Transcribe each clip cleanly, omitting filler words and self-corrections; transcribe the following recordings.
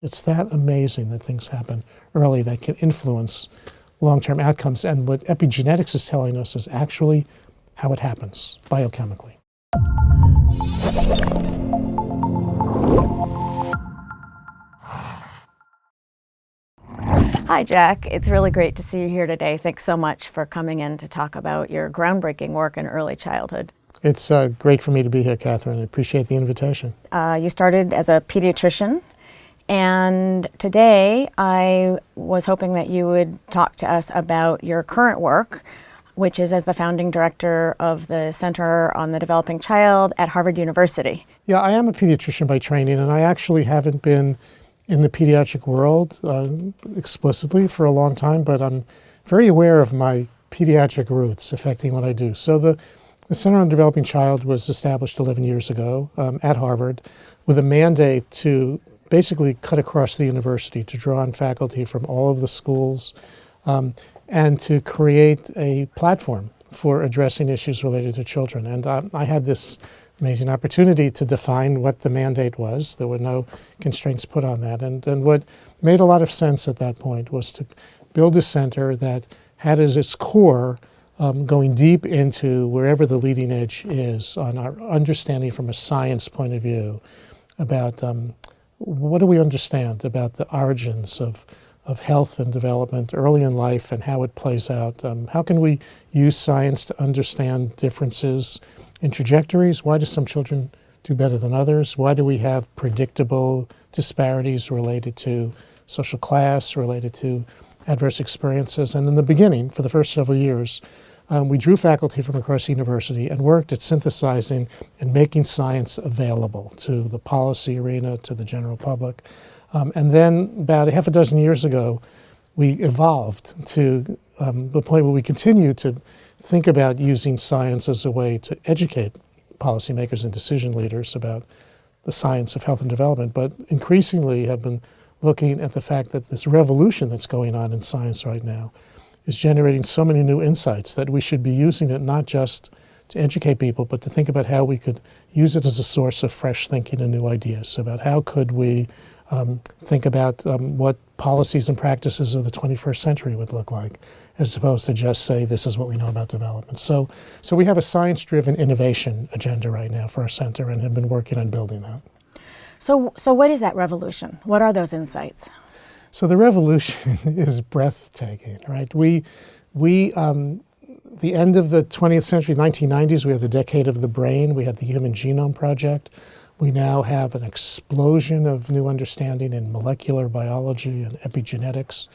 It's that amazing that things happen early that can influence long-term outcomes. And what epigenetics is telling us is actually how it happens biochemically. Hi, Jack. It's really great to see you here today. Thanks so much for coming in to talk about your groundbreaking work in early childhood. It's great for me to be here, Katharine. I appreciate the invitation. You started as a pediatrician, and today I was hoping that you would talk to us about your current work, which is as the founding director of the Center on the Developing Child at Harvard University. Yeah, I am a pediatrician by training, and I actually haven't been in the pediatric world explicitly for a long time, but I'm very aware of my pediatric roots affecting what I do. So the Center on the Developing Child was established 11 years ago at Harvard with a mandate to basically cut across the university, to draw on faculty from all of the schools, and to create a platform for addressing issues related to children. And I had this amazing opportunity to define what the mandate was. There were no constraints put on that. And what made a lot of sense at that point was to build a center that had as its core going deep into wherever the leading edge is on our understanding from a science point of view about what do we understand about the origins of health and development early in life and how it plays out. How can we use science to understand differences in trajectories? Why do some children do better than others? Why do we have predictable disparities related to social class, related to adverse experiences? And in the beginning, for the first several years, we drew faculty from across the university and worked at synthesizing and making science available to the policy arena, to the general public. And then about a half a dozen years ago, we evolved to the point where we continue to think about using science as a way to educate policymakers and decision leaders about the science of health and development, but increasingly have been looking at the fact that this revolution that's going on in science right now is generating so many new insights that we should be using it not just to educate people, but to think about how we could use it as a source of fresh thinking and new ideas about how could we think about what policies and practices of the 21st century would look like, as opposed to just say, this is what we know about development. So we have a science-driven innovation agenda right now for our center and have been working on building that. So what is that revolution? What are those insights? So the revolution is breathtaking, right? The end of the 20th century, 1990s, we had the decade of the brain. We had the Human Genome Project. We now have an explosion of new understanding in molecular biology and epigenetics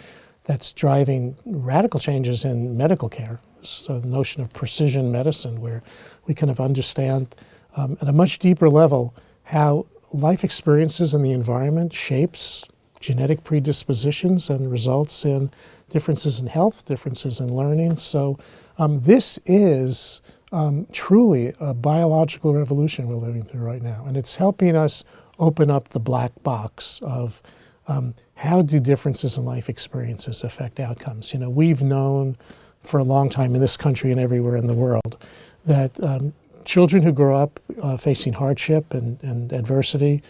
that's driving radical changes in medical care. This notion of precision medicine, where we kind of understand at a much deeper level how life experiences in the environment shapes genetic predispositions and results in differences in health, differences in learning. So this is truly a biological revolution we're living through right now. And it's helping us open up the black box of how do differences in life experiences affect outcomes. You know, we've known for a long time in this country and everywhere in the world that children who grow up facing hardship and adversity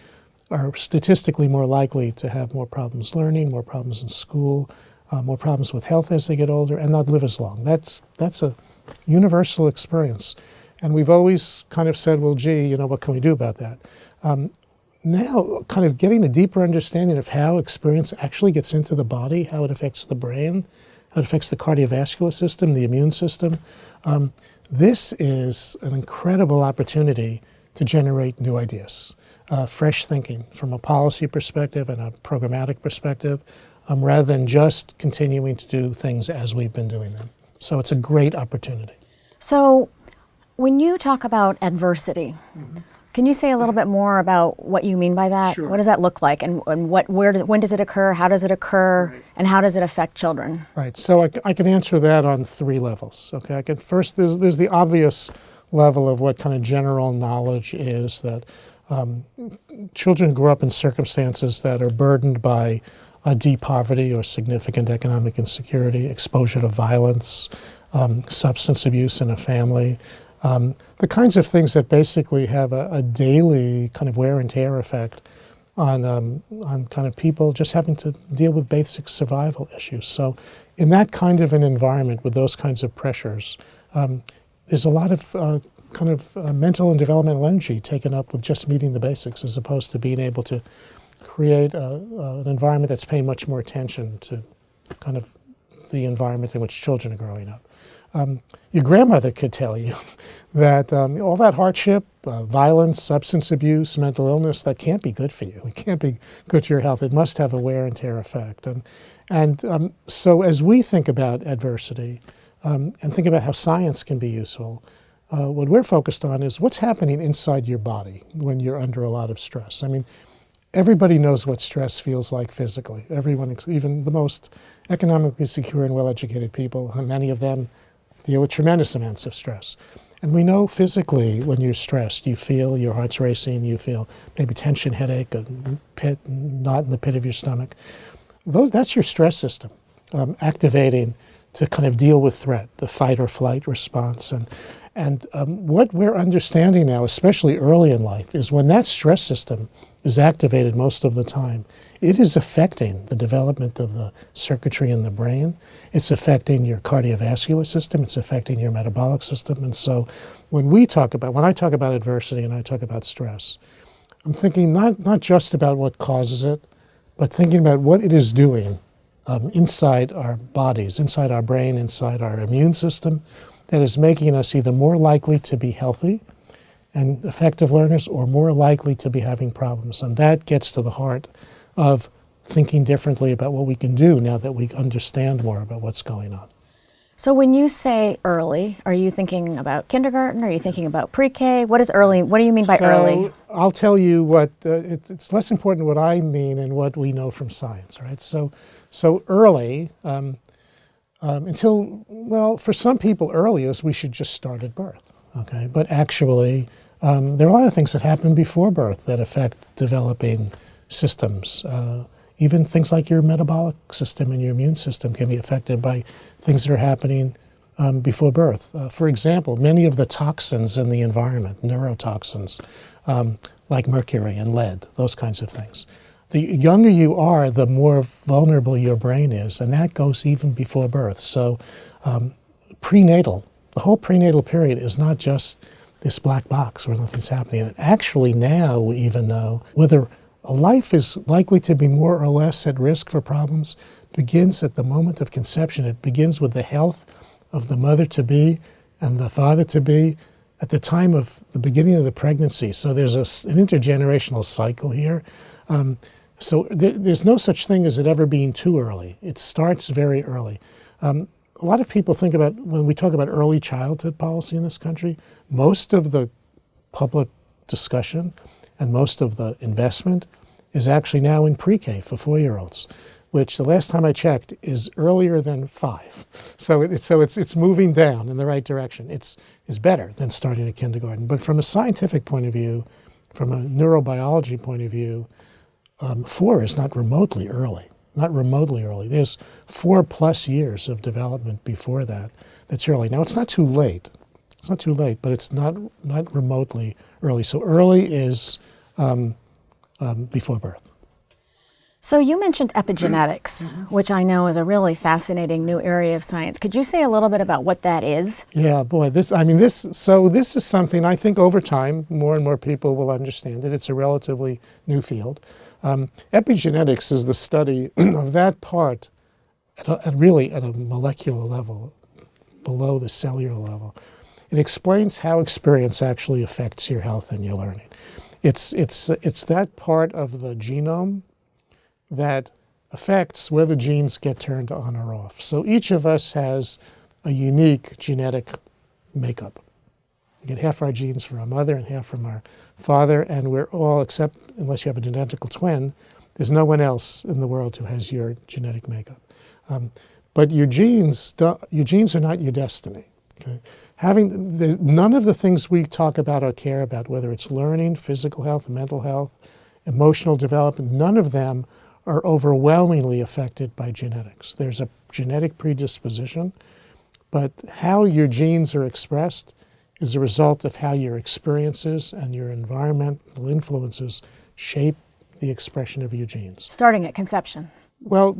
are statistically more likely to have more problems learning, more problems in school, more problems with health as they get older, and not live as long. That's a universal experience. And we've always kind of said, well, gee, you know, what can we do about that? Now, kind of getting a deeper understanding of how experience actually gets into the body, how it affects the brain, how it affects the cardiovascular system, the immune system. This is an incredible opportunity to generate new ideas, fresh thinking from a policy perspective and a programmatic perspective, rather than just continuing to do things as we've been doing them. So it's a great opportunity. So when you talk about adversity, can you say a little bit more about what you mean by that? Sure. What does that look like, and when does it occur, how does it occur, right, and how does it affect children? Right, so I can answer that on three levels. Okay, first there's the obvious level of what kind of general knowledge is that children who grow up in circumstances that are burdened by deep poverty or significant economic insecurity, exposure to violence, substance abuse in a family, the kinds of things that basically have a daily kind of wear and tear effect on kind of people just having to deal with basic survival issues. So in that kind of an environment with those kinds of pressures, there's a lot of mental and developmental energy taken up with just meeting the basics, as opposed to being able to create an environment that's paying much more attention to kind of the environment in which children are growing up. Your grandmother could tell you that all that hardship, violence, substance abuse, mental illness, that can't be good for you. It can't be good for your health. It must have a wear and tear effect. So as we think about adversity and think about how science can be useful, what we're focused on is what's happening inside your body when you're under a lot of stress. I mean, everybody knows what stress feels like physically. Everyone, even the most economically secure and well-educated people, many of them deal with tremendous amounts of stress. And we know physically when you're stressed, you feel your heart's racing, you feel maybe tension, headache, a knot in the pit of your stomach. That's your stress system activating to kind of deal with threat, the fight or flight response. And what we're understanding now, especially early in life, is when that stress system is activated most of the time, it is affecting the development of the circuitry in the brain. It's affecting your cardiovascular system. It's affecting your metabolic system. And so when I talk about adversity and I talk about stress, I'm thinking not just about what causes it, but thinking about what it is doing inside our bodies, inside our brain, inside our immune system, that is making us either more likely to be healthy and effective learners or more likely to be having problems. And that gets to the heart of thinking differently about what we can do now that we understand more about what's going on. So when you say early, are you thinking about kindergarten? Are you thinking about pre-K? What is early? What do you mean by early? I'll tell you what, it's less important what I mean and what we know from science, right? So early, for some people earliest, we should just start at birth, okay? But actually, there are a lot of things that happen before birth that affect developing systems. Even things like your metabolic system and your immune system can be affected by things that are happening before birth. For example, many of the toxins in the environment, neurotoxins, like mercury and lead, those kinds of things. The younger you are, the more vulnerable your brain is, and that goes even before birth. So prenatal, the whole prenatal period is not just this black box where nothing's happening. And actually now we even know whether a life is likely to be more or less at risk for problems begins at the moment of conception. It begins with the health of the mother-to-be and the father-to-be at the time of the beginning of the pregnancy. So there's an intergenerational cycle here. So there's no such thing as it ever being too early. It starts very early. A lot of people think about, when we talk about early childhood policy in this country, most of the public discussion and most of the investment is actually now in pre-K for 4-year-olds, which the last time I checked is earlier than 5. So it's moving down in the right direction. It's better than starting at kindergarten. But from a scientific point of view, from a neurobiology point of view, 4 is not remotely early. Not remotely early. There's 4+ years of development before that. That's early. Now it's not too late. It's not too late, but it's not remotely early. So early is before birth. So you mentioned epigenetics, which I know is a really fascinating new area of science. Could you say a little bit about what that is? Yeah, boy, this is something I think over time more and more people will understand it. It's a relatively new field. Epigenetics is the study of that part at a molecular level, below the cellular level. It explains how experience actually affects your health and your learning. It's that part of the genome that affects whether genes get turned on or off. So each of us has a unique genetic makeup. We get half our genes from our mother and half from our father, and we're all, except unless you have an identical twin, there's no one else in the world who has your genetic makeup. But your genes are not your destiny. Okay? None of the things we talk about or care about, whether it's learning, physical health, mental health, emotional development, none of them are overwhelmingly affected by genetics. There's a genetic predisposition, but how your genes are expressed is a result of how your experiences and your environmental influences shape the expression of your genes. Starting at conception. Well,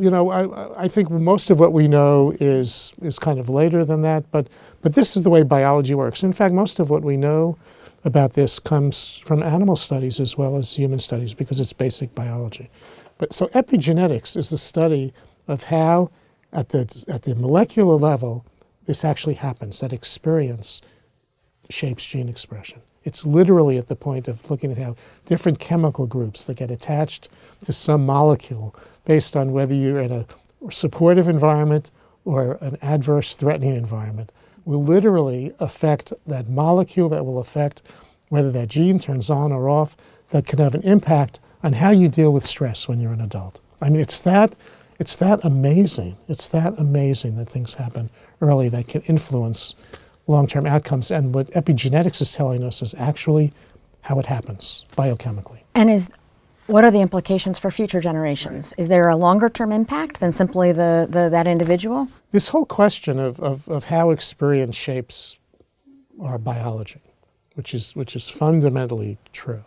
I think most of what we know is kind of later than that, but this is the way biology works. In fact, most of what we know about this comes from animal studies as well as human studies because it's basic biology. But so epigenetics is the study of how at the molecular level this actually happens, that experience shapes gene expression. It's literally at the point of looking at how different chemical groups that get attached to some molecule based on whether you're in a supportive environment or an adverse threatening environment will literally affect that molecule, that will affect whether that gene turns on or off, that can have an impact on how you deal with stress when you're an adult. I mean, it's that amazing. It's that amazing that things happen early that can influence long-term outcomes. And what epigenetics is telling us is actually how it happens biochemically. And what are the implications for future generations? Is there a longer-term impact than simply that individual? This whole question of how experience shapes our biology, which is fundamentally true.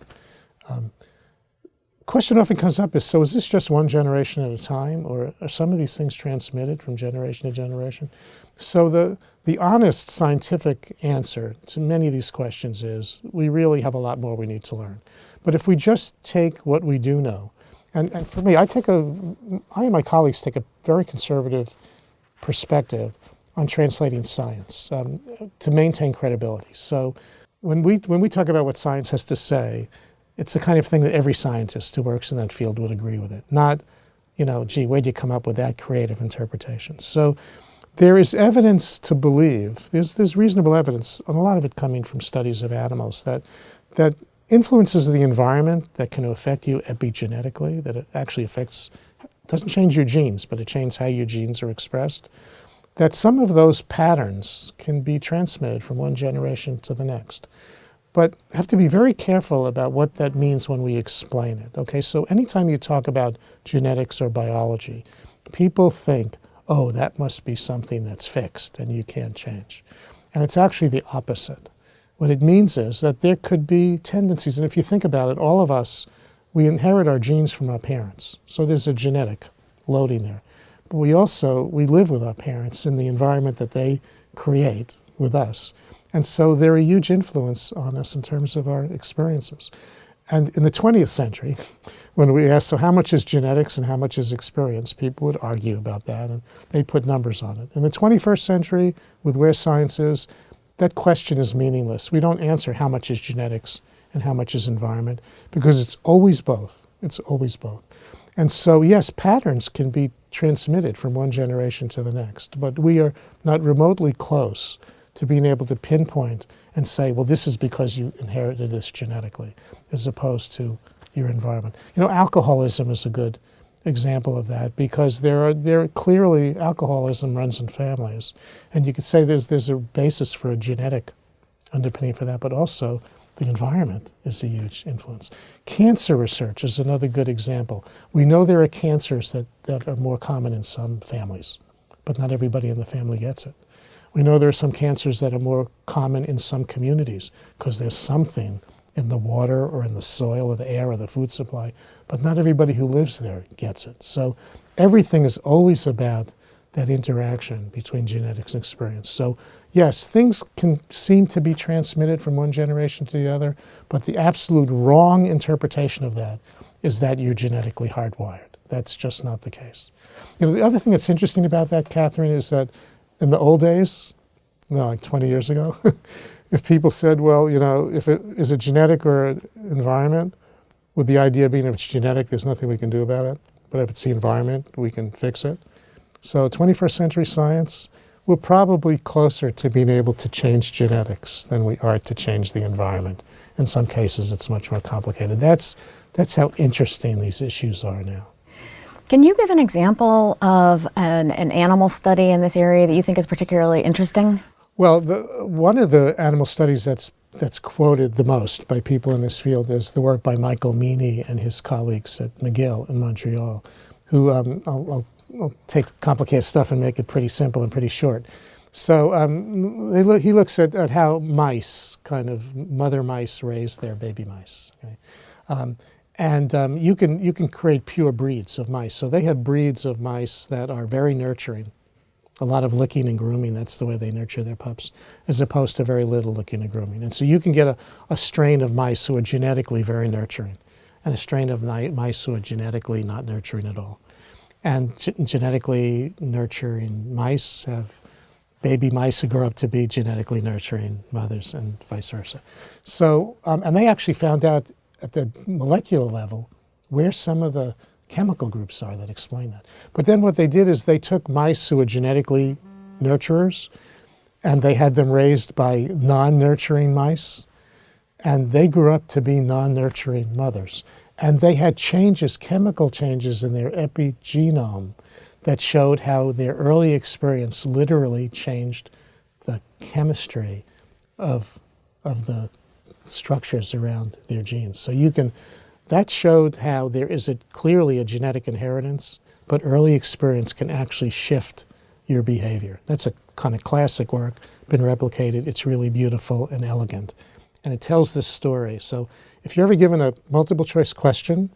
Question often comes up is this just one generation at a time, or are some of these things transmitted from generation to generation? So the honest scientific answer to many of these questions is we really have a lot more we need to learn. But if we just take what we do know, and for me, I and my colleagues take a very conservative perspective on translating science to maintain credibility. So when we talk about what science has to say, it's the kind of thing that every scientist who works in that field would agree with it. Not, gee, where'd you come up with that creative interpretation? So there is evidence to believe, there's reasonable evidence, and a lot of it coming from studies of animals, that influences of the environment that can affect you epigenetically, that it actually doesn't change your genes, but it changes how your genes are expressed, that some of those patterns can be transmitted from one generation to the next. But have to be very careful about what that means when we explain it. Okay, so anytime you talk about genetics or biology, people think, oh, that must be something that's fixed and you can't change. And it's actually the opposite. What it means is that there could be tendencies, and if you think about it, all of us, we inherit our genes from our parents. So there's a genetic loading there. But we live with our parents in the environment that they create with us. And so they're a huge influence on us in terms of our experiences. And in the 20th century, when we asked, so how much is genetics and how much is experience, people would argue about that, and they put numbers on it. In the 21st century, with where science is, that question is meaningless. We don't answer how much is genetics and how much is environment, because it's always both. It's always both. And so, yes, patterns can be transmitted from one generation to the next, but we are not remotely close to being able to pinpoint and say, well, this is because you inherited this genetically, as opposed to your environment. Alcoholism is a good example of that, because there clearly alcoholism runs in families, and you could say there's a basis for a genetic underpinning for that, but also the environment is a huge influence. Cancer research is another good example. We know there are cancers that are more common in some families, but not everybody in the family gets it. We know there are some cancers that are more common in some communities because there's something in the water or in the soil or the air or the food supply, but not everybody who lives there gets it. So everything is always about that interaction between genetics and experience. So yes, things can seem to be transmitted from one generation to the other, but the absolute wrong interpretation of that is that you're genetically hardwired. That's just not the case. The other thing that's interesting about that, Katharine, is that in the old days, like 20 years ago, if people said, well, if it is it genetic or environment, with the idea being if it's genetic, there's nothing we can do about it, but if it's the environment, we can fix it. So 21st century science, we're probably closer to being able to change genetics than we are to change the environment. In some cases, it's much more complicated. That's how interesting these issues are now. Can you give an example of an animal study in this area that you think is particularly interesting? Well, one of the animal studies that's quoted the most by people in this field is the work by Michael Meany and his colleagues at McGill in Montreal, who I'll take complicated stuff and make it pretty simple and pretty short. So he looks at how mice, kind of mother mice, raise their baby mice. Okay? And you can create pure breeds of mice. So they have breeds of mice that are very nurturing. A lot of licking and grooming, that's the way they nurture their pups, as opposed to very little licking and grooming. And so you can get a strain of mice who are genetically very nurturing, and a strain of mice who are genetically not nurturing at all. And genetically nurturing mice have baby mice who grow up to be genetically nurturing mothers, and vice versa. So, and they actually found out at the molecular level where some of the chemical groups are that explain that. But then what they did is they took mice who were genetically nurturers, and they had them raised by non-nurturing mice, and they grew up to be non-nurturing mothers. And they had changes, chemical changes in their epigenome that showed how their early experience literally changed the chemistry of the structures around their genes. So that showed how there is clearly a genetic inheritance, but early experience can actually shift your behavior. That's a kind of classic work, been replicated. It's really beautiful and elegant. And it tells this story. So if you're ever given a multiple choice question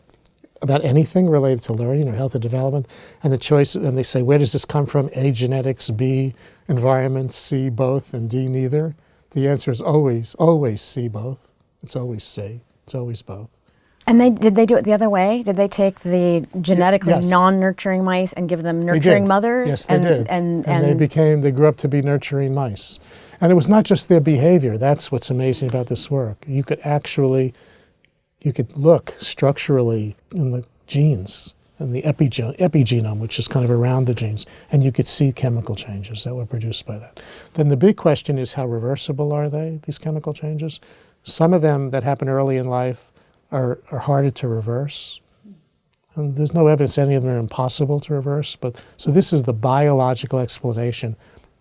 about anything related to learning or health and development, and they say, where does this come from? A, genetics, B, environment, C, both, and D, neither. The answer is always, always C, both. It's always C. It's always both. And did they do it the other way? Did they take the genetically Yes. non-nurturing mice and give them nurturing mothers? Yes, they did. And they grew up to be nurturing mice. And it was not just their behavior. That's what's amazing about this work. You could look structurally in the genes, in the epigenome, which is kind of around the genes, and you could see chemical changes that were produced by that. Then the big question is, how reversible are they, these chemical changes? Some of them that happen early in life are harder to reverse. And there's no evidence any of them are impossible to reverse. So this is the biological explanation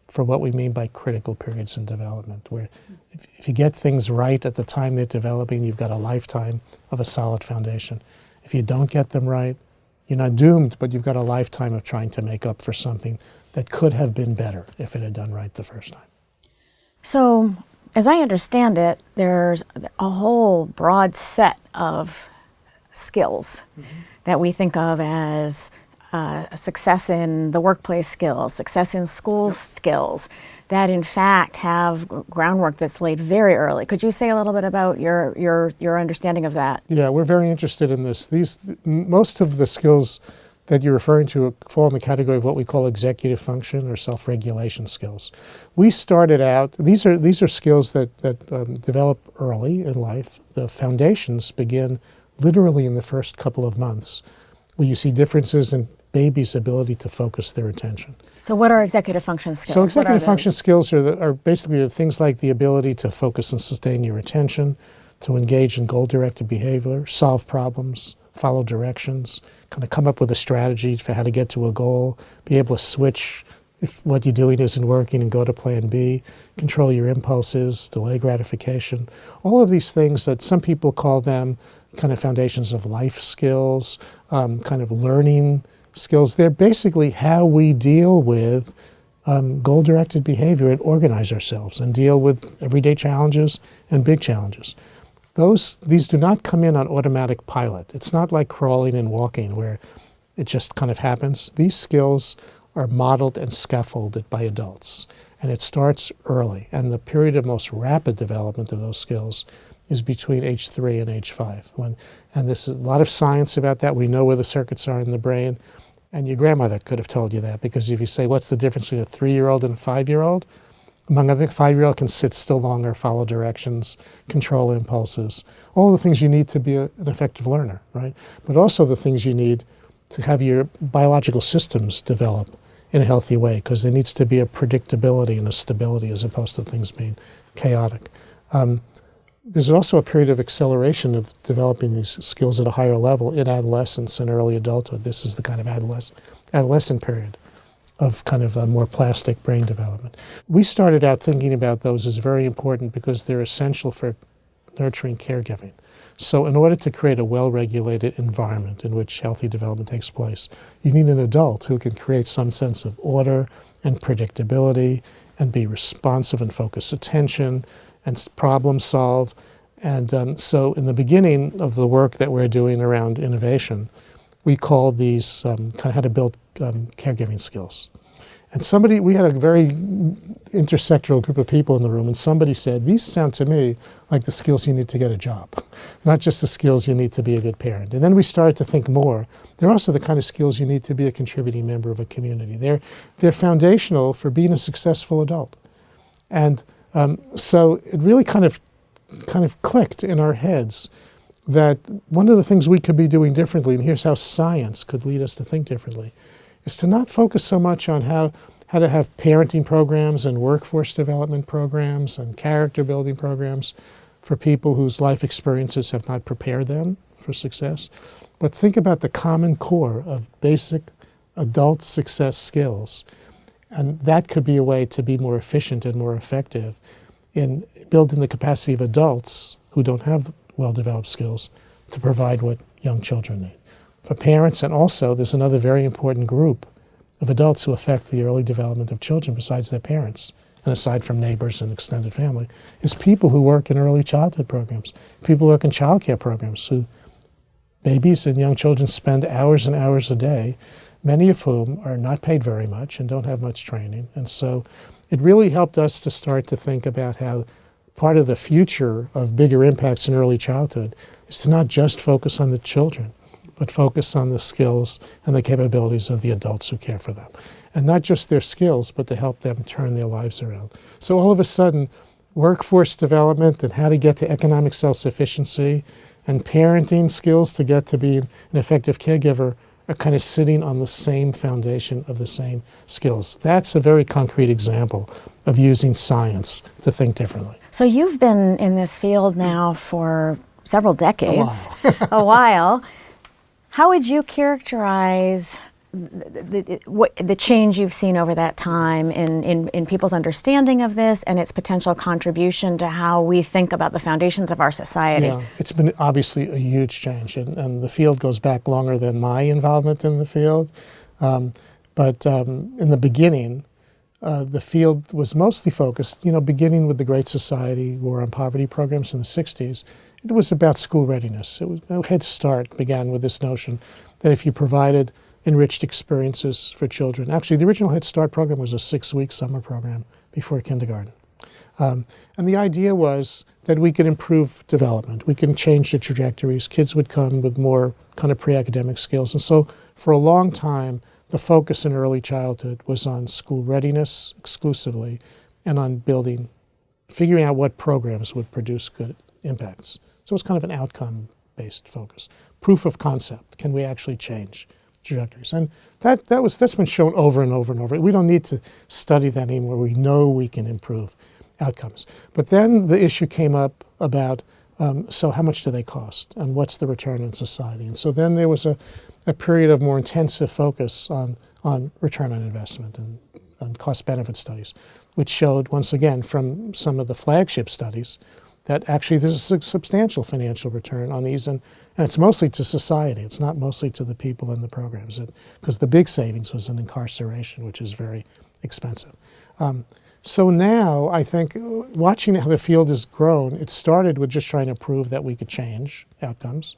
for what we mean by critical periods in development, where if you get things right at the time they're developing, you've got a lifetime of a solid foundation. If you don't get them right, you're not doomed, but you've got a lifetime of trying to make up for something that could have been better if it had done right the first time. So, as I understand it, there's a whole broad set of skills that we think of as success in the workplace skills, success in school skills, that in fact have groundwork that's laid very early. Could you say a little bit about your understanding of that? Yeah, we're very interested in this. Most of the skills that you're referring to fall in the category of what we call executive function or self-regulation skills. We started out, these are skills that develop early in life. The foundations begin literally in the first couple of months, where you see differences in babies' ability to focus their attention. So what are executive function skills? So executive function skills are basically things like the ability to focus and sustain your attention, to engage in goal-directed behavior, solve problems, follow directions, kind of come up with a strategy for how to get to a goal, be able to switch if what you're doing isn't working and go to plan B, control your impulses, delay gratification. All of these things that some people call them kind of foundations of life skills, kind of learning skills. They're basically how we deal with goal-directed behavior and organize ourselves and deal with everyday challenges and big challenges. These do not come in on automatic pilot. It's not like crawling and walking where it just kind of happens. These skills are modeled and scaffolded by adults, and it starts early. And the period of most rapid development of those skills is between age 3 and age 5. And there's a lot of science about that. We know where the circuits are in the brain. And your grandmother could have told you that, because if you say, what's the difference between a 3-year-old and a 5-year-old? Among other things, 5-year-old can sit still longer, follow directions, control impulses, all the things you need to be an effective learner, right? But also the things you need to have your biological systems develop in a healthy way, because there needs to be a predictability and a stability as opposed to things being chaotic. There's also a period of acceleration of developing these skills at a higher level in adolescence and early adulthood. This is the kind of adolescent period of kind of a more plastic brain development. We started out thinking about those as very important because they're essential for nurturing caregiving. So in order to create a well-regulated environment in which healthy development takes place, you need an adult who can create some sense of order and predictability and be responsive and focus attention and problem solve And so in the beginning of the work that we're doing around innovation, we called these kind of how to build caregiving skills. And we had a very intersectoral group of people in the room, and somebody said, these sound to me like the skills you need to get a job, not just the skills you need to be a good parent. And then we started to think more. They're also the kind of skills you need to be a contributing member of a community. They're foundational for being a successful adult. And so it really kind of clicked in our heads that one of the things we could be doing differently, and here's how science could lead us to think differently, is to not focus so much on how to have parenting programs and workforce development programs and character building programs for people whose life experiences have not prepared them for success, but think about the common core of basic adult success skills. And that could be a way to be more efficient and more effective in building the capacity of adults who don't have well-developed skills to provide what young children need. For parents, and also there's another very important group of adults who affect the early development of children besides their parents, and aside from neighbors and extended family, is people who work in early childhood programs, people who work in childcare programs, who babies and young children spend hours and hours a day, many of whom are not paid very much and don't have much training. And so it really helped us to start to think about how part of the future of bigger impacts in early childhood is to not just focus on the children, but focus on the skills and the capabilities of the adults who care for them. And not just their skills, but to help them turn their lives around. So all of a sudden, workforce development and how to get to economic self-sufficiency and parenting skills to get to be an effective caregiver are kind of sitting on the same foundation of the same skills. That's a very concrete example of using science to think differently. So you've been in this field now for several decades, a while. How would you characterize the change you've seen over that time in people's understanding of this and its potential contribution to how we think about the foundations of our society? Yeah, it's been obviously a huge change, and the field goes back longer than my involvement in the field. But in the beginning, the field was mostly focused, beginning with the Great Society War on Poverty programs in the 60s. It was about school readiness. Head Start began with this notion that if you provided enriched experiences for children. Actually, the original Head Start program was a 6-week summer program before kindergarten. And the idea was that we could improve development. We can change the trajectories. Kids would come with more kind of pre-academic skills. And so for a long time, the focus in early childhood was on school readiness exclusively and on figuring out what programs would produce good impacts. So it was kind of an outcome-based focus. Proof of concept. Can we actually change trajectories? And that's been shown over and over and over. We don't need to study that anymore. We know we can improve outcomes. But then the issue came up about, so how much do they cost? And what's the return on society? And so then there was a period of more intensive focus on return on investment and cost-benefit studies, which showed, once again, from some of the flagship studies, that actually there's a substantial financial return on these, and it's mostly to society. It's not mostly to the people in the programs, because the big savings was in incarceration, which is very expensive. So now, I think, watching how the field has grown, it started with just trying to prove that we could change outcomes.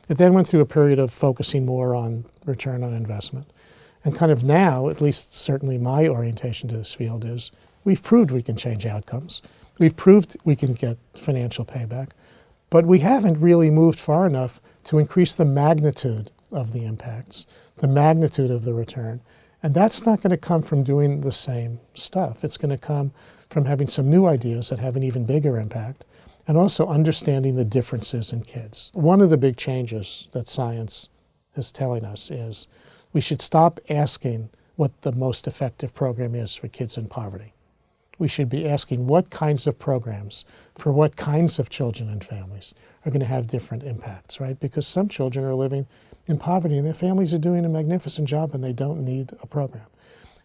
It then went through a period of focusing more on return on investment. And kind of now, at least certainly my orientation to this field is, we've proved we can change outcomes. We've proved we can get financial payback, but we haven't really moved far enough to increase the magnitude of the impacts, the magnitude of the return. And that's not going to come from doing the same stuff. It's going to come from having some new ideas that have an even bigger impact, and also understanding the differences in kids. One of the big changes that science is telling us is we should stop asking what the most effective program is for kids in poverty. We should be asking what kinds of programs for what kinds of children and families are going to have different impacts, right? Because some children are living in poverty and their families are doing a magnificent job and they don't need a program.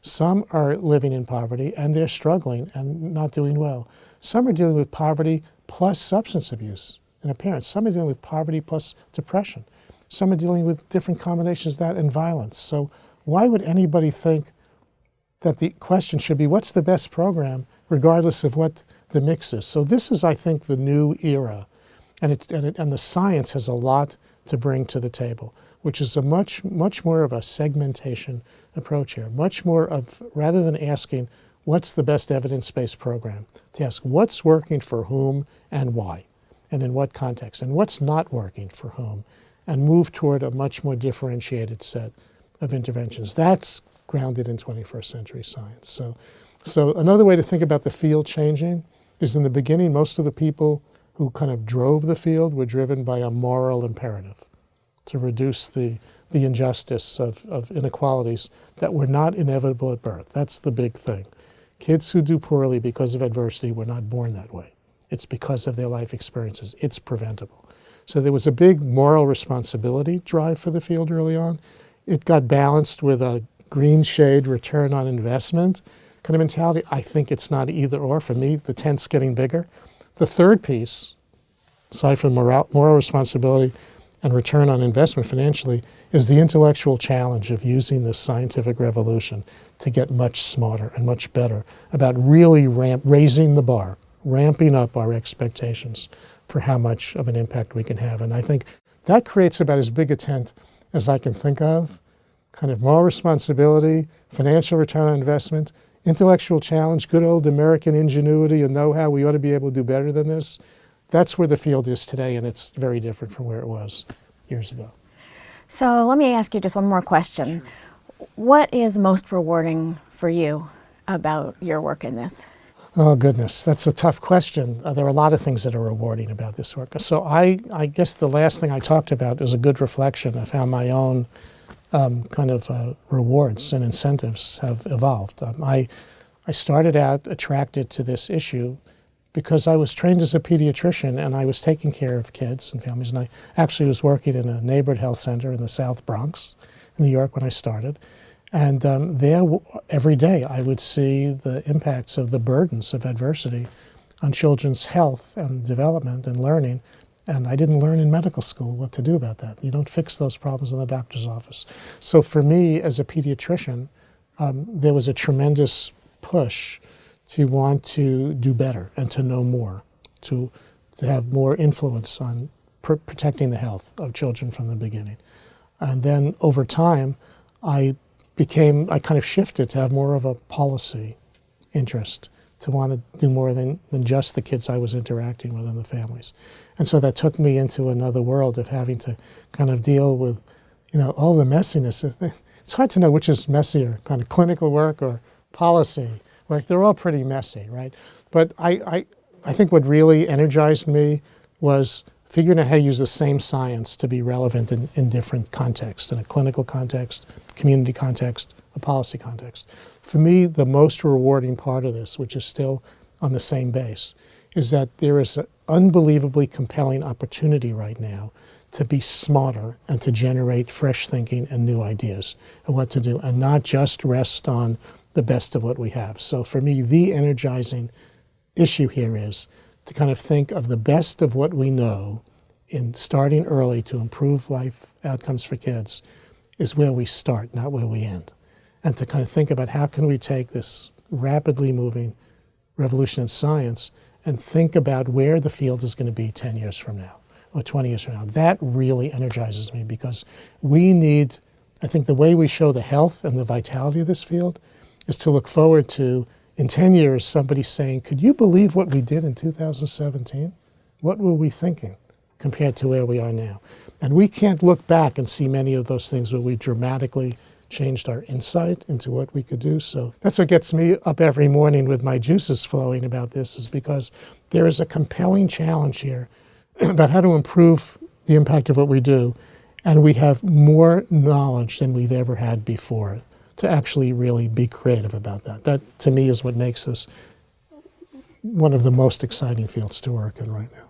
Some are living in poverty and they're struggling and not doing well. Some are dealing with poverty plus substance abuse in a parent. Some are dealing with poverty plus depression. Some are dealing with different combinations of that and violence. So why would anybody think that the question should be, what's the best program, regardless of what the mix is? So this is, I think, the new era And the science has a lot to bring to the table, which is a much more of a segmentation approach here. Much more of, rather than asking what's the best evidence-based program, to ask what's working for whom and why, and in what context, and what's not working for whom, and move toward a much more differentiated set of interventions. That's grounded in 21st century science. So another way to think about the field changing is, in the beginning, most of the people who kind of drove the field were driven by a moral imperative to reduce the injustice of inequalities that were not inevitable at birth. That's the big thing. Kids who do poorly because of adversity were not born that way. It's because of their life experiences. It's preventable. So there was a big moral responsibility drive for the field early on. It got balanced with a green shade return on investment kind of mentality. I think it's not either or. For me, the tent's getting bigger. The third piece, aside from moral responsibility and return on investment financially, is the intellectual challenge of using this scientific revolution to get much smarter and much better about really raising the bar, ramping up our expectations for how much of an impact we can have. And I think that creates about as big a tent as I can think of. Kind of moral responsibility, financial return on investment, intellectual challenge, good old American ingenuity and know-how. We ought to be able to do better than this. That's where the field is today, and it's very different from where it was years ago. So let me ask you just one more question. Sure. What is most rewarding for you about your work in this? Oh, goodness, that's a tough question. There are a lot of things that are rewarding about this work. So I guess the last thing I talked about is a good reflection of how my own rewards and incentives have evolved. I started out attracted to this issue because I was trained as a pediatrician and I was taking care of kids and families. And I actually was working in a neighborhood health center in the South Bronx in New York when I started. And there, every day, I would see the impacts of the burdens of adversity on children's health and development and learning. And I didn't learn in medical school what to do about that. You don't fix those problems in the doctor's office. So for me, as a pediatrician, there was a tremendous push to want to do better and to know more, to have more influence on protecting the health of children from the beginning. And then over time, I kind of shifted to have more of a policy interest, to want to do more than just the kids I was interacting with and the families. And so that took me into another world of having to kind of deal with, all the messiness. It's hard to know which is messier, kind of clinical work or policy work. They're all pretty messy, right? But I think what really energized me was figuring out how to use the same science to be relevant in different contexts, in a clinical context, community context, a policy context. For me, the most rewarding part of this, which is still on the same base, is that there is an unbelievably compelling opportunity right now to be smarter and to generate fresh thinking and new ideas of what to do, and not just rest on the best of what we have. So for me, the energizing issue here is to kind of think of the best of what we know in starting early to improve life outcomes for kids is where we start, not where we end. And to kind of think about how can we take this rapidly moving revolution in science and think about where the field is going to be 10 years from now or 20 years from now. That really energizes me because we need, I think the way we show the health and the vitality of this field is to look forward to, in 10 years, somebody saying, could you believe what we did in 2017? What were we thinking compared to where we are now? And we can't look back and see many of those things where we dramatically changed our insight into what we could do. So that's what gets me up every morning with my juices flowing about this, is because there is a compelling challenge here about how to improve the impact of what we do. And we have more knowledge than we've ever had before to actually really be creative about that. That, to me, is what makes this one of the most exciting fields to work in right now.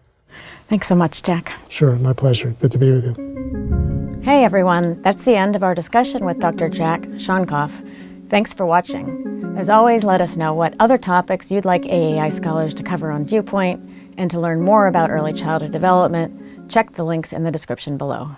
Thanks so much, Jack. Sure, my pleasure. Good to be with you. Hey everyone, that's the end of our discussion with Dr. Jack Shonkoff. Thanks for watching. As always, let us know what other topics you'd like AAI scholars to cover on Viewpoint, and to learn more about early childhood development, check the links in the description below.